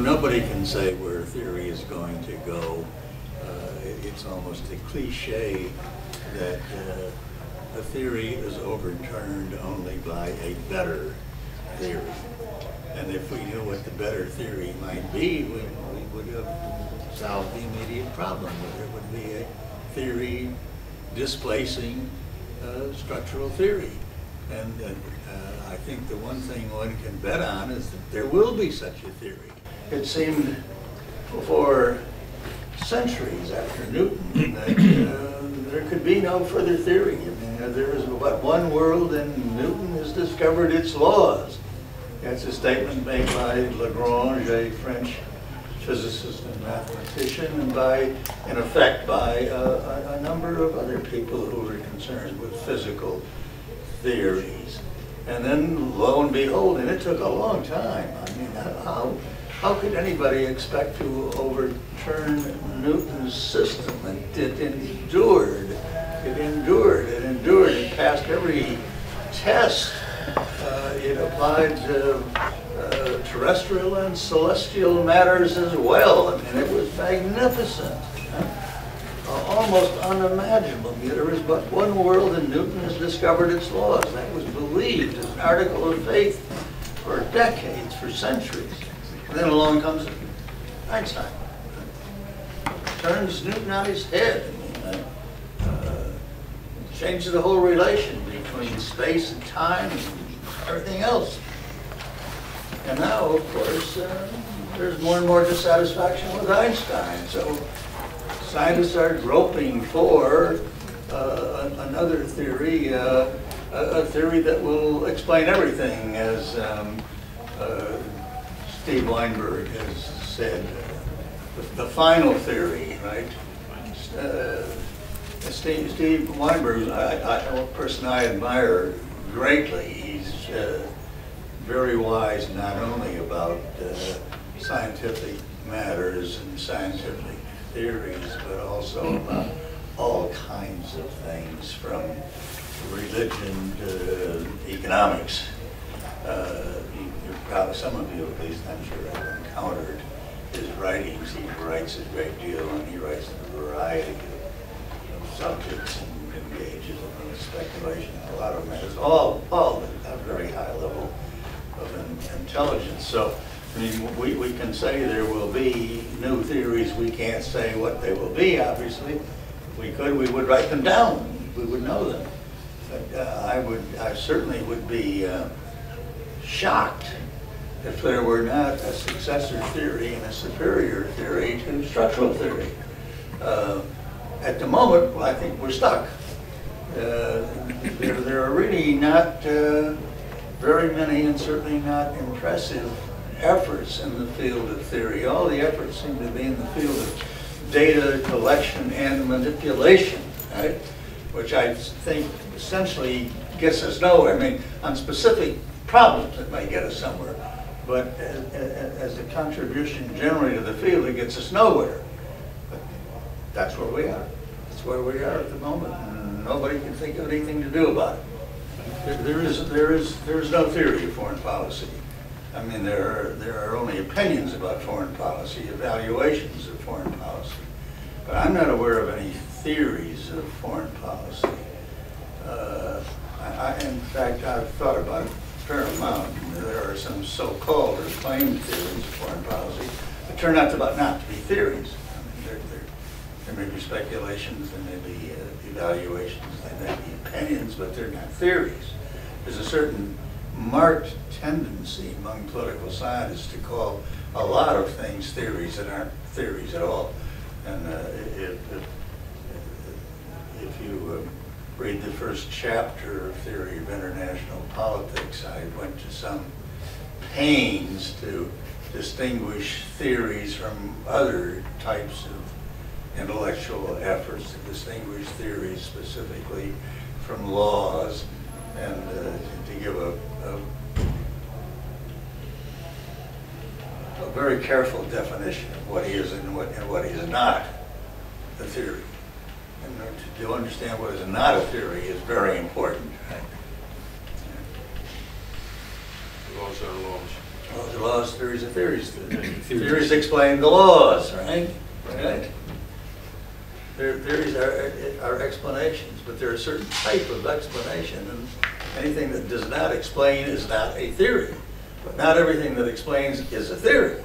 nobody can say where theory is going to go. It's almost a cliche that a theory is overturned only by a better theory. And if we knew what the better theory might be, we would have solved the immediate problem. There would be a theory displacing structural theory. And I think the one thing one can bet on is that there will be such a theory. It seemed for centuries after Newton that there could be no further theory. I mean, there is but one world and Newton has discovered its laws. That's a statement made by Lagrange, a French physicist and mathematician, and in effect, by a number of other people who were concerned with physical theories. And then, lo and behold, and it took a long time. I mean, how could anybody expect to overturn Newton's system? And it endured. It passed every test. It applied terrestrial and celestial matters as well. I mean, it was magnificent. Almost unimaginable. There is but one world and Newton has discovered its laws. That was believed as an article of faith for decades, for centuries. And then along comes Einstein. Turns Newton on his head. Changes the whole relation between space and time and everything else. And now, of course, there's more and more dissatisfaction with Einstein. So scientists are groping for another theory, a theory that will explain everything, as Steve Weinberg has said, the final theory, right? Steve Weinberg, a person I admire greatly. He's very wise not only about scientific matters and scientific theories, but also about all kinds of things, from religion to economics. Some of you, at least I'm sure, have encountered his writings. He writes a great deal, and he writes a variety of subjects and engages in speculation. A lot of them is all at a very high level of intelligence. So, I mean, we can say there will be new theories. We can't say what they will be, obviously. If we could, we would write them down. We would know them. But I certainly would be shocked if there were not a successor theory and a superior theory to structural theory. At the moment, well, I think we're stuck. There are really not very many, and certainly not impressive, efforts in the field of theory. All the efforts seem to be in the field of data collection and manipulation, right? Which I think essentially gets us nowhere. I mean, on specific problems it may get us somewhere, but as a contribution generally to the field, it gets us nowhere. But that's where we are. That's where we are at the moment. And nobody can think of anything to do about it. There is no theory of foreign policy. I mean, there are only opinions about foreign policy, evaluations of foreign policy. But I'm not aware of any theories of foreign policy. In fact, I've thought about it a fair amount. There are some so-called or claimed theories of foreign policy that turn out not to be theories. I mean, there may be speculations, there may be evaluations, there may be opinions, but they're not theories. There's a certain marked tendency among political scientists to call a lot of things theories that aren't theories at all. And if you read the first chapter of Theory of International Politics, I went to some pains to distinguish theories from other types of intellectual efforts, to distinguish theories specifically from laws, and to give a very careful definition of what is and what is not a theory. And to understand what is not a theory is very important. Laws are laws. Laws laws, theories of theories. Theories explain the laws, right? Right. Theories are explanations, but they're a certain type of explanation, and anything that does not explain is not a theory. But not everything that explains is a theory.